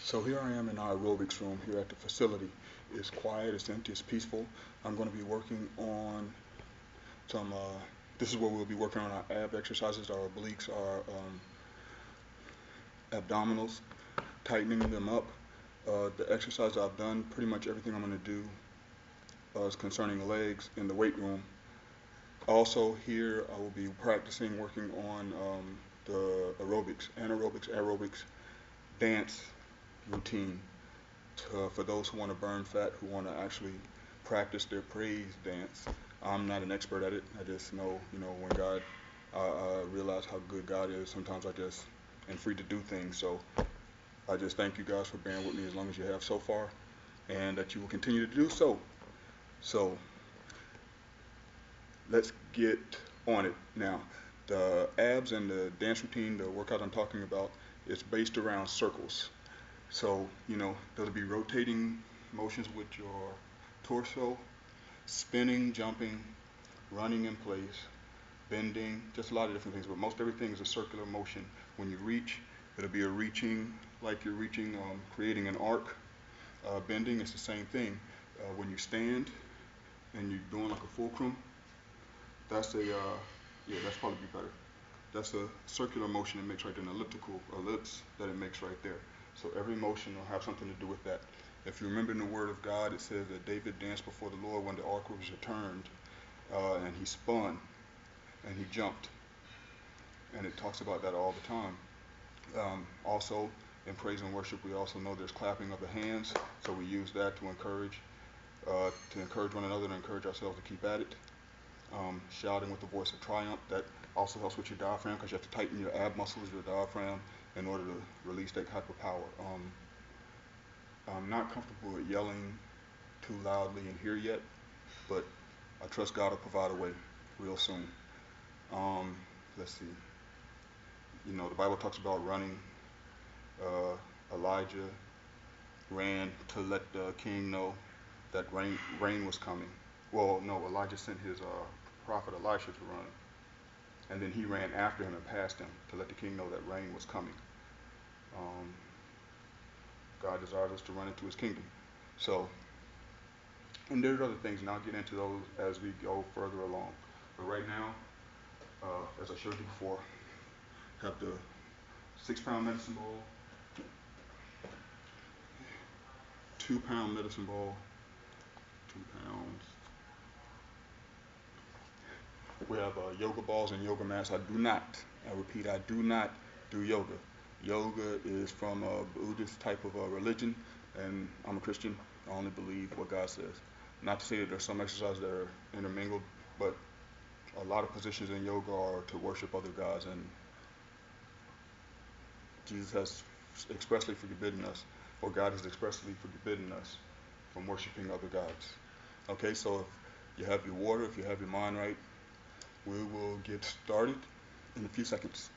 So here I am in our aerobics room here at the facility. It's quiet, it's empty, it's peaceful. I'm going to be working on some, this is where we'll be working on our ab exercises, our obliques, our abdominals, tightening them up. The exercise I've done, pretty much everything I'm going to do is concerning legs in the weight room. Also here I will be practicing working on the aerobics, anaerobics, aerobics, dance routine for those who want to burn fat, who want to actually practice their praise dance. I'm not an expert at it. I just know, when God, I realize how good God is. Sometimes I just am free to do things. So I just thank you guys for bearing with me as long as you have so far, and that you will continue to do so. So let's get on it now. The abs and the dance routine, the workout I'm talking about, is based around circles. So, there'll be rotating motions with your torso, spinning, jumping, running in place, bending, just a lot of different things. But most everything is a circular motion. When you reach, it'll be a reaching, like you're reaching, creating an arc. Bending is the same thing. When you stand and you're doing like a fulcrum, that's that's probably be better. That's a circular motion it makes right there, an elliptical ellipse that it makes right there. So every motion will have something to do with that. If you remember in the Word of God, it says that David danced before the Lord when the ark was returned, and he spun and he jumped, and it talks about that all the time. Also, in praise and worship, we also know there's clapping of the hands, so we use that to encourage one another and encourage ourselves to keep at it. Shouting with the voice of triumph, that also helps with your diaphragm because you have to tighten your ab muscles, your diaphragm, in order to release that type of power. I'm not comfortable with yelling too loudly in here yet, but I trust God will provide a way real soon. Let's see. The Bible talks about running. Elijah ran to let the king know that rain was coming. Well, no, Elijah sent his prophet Elisha to run, and then he ran after him and passed him to let the king know that rain was coming. God desires us to run into his kingdom. So, and there's other things, and I'll get into those as we go further along. But right now, as I showed you before, have the 6-pound medicine ball, 2-pound medicine ball, 2 pounds. We have yoga balls and yoga mats. I repeat, I do not do yoga. Yoga is from a Buddhist type of religion, and I'm a Christian. I only believe what God says. Not to say that there's some exercises that are intermingled, but a lot of positions in yoga are to worship other gods, and Jesus has expressly forbidden us, or God has expressly forbidden us from worshiping other gods. Okay, so if you have your water, if you have your mind right, we will get started in a few seconds.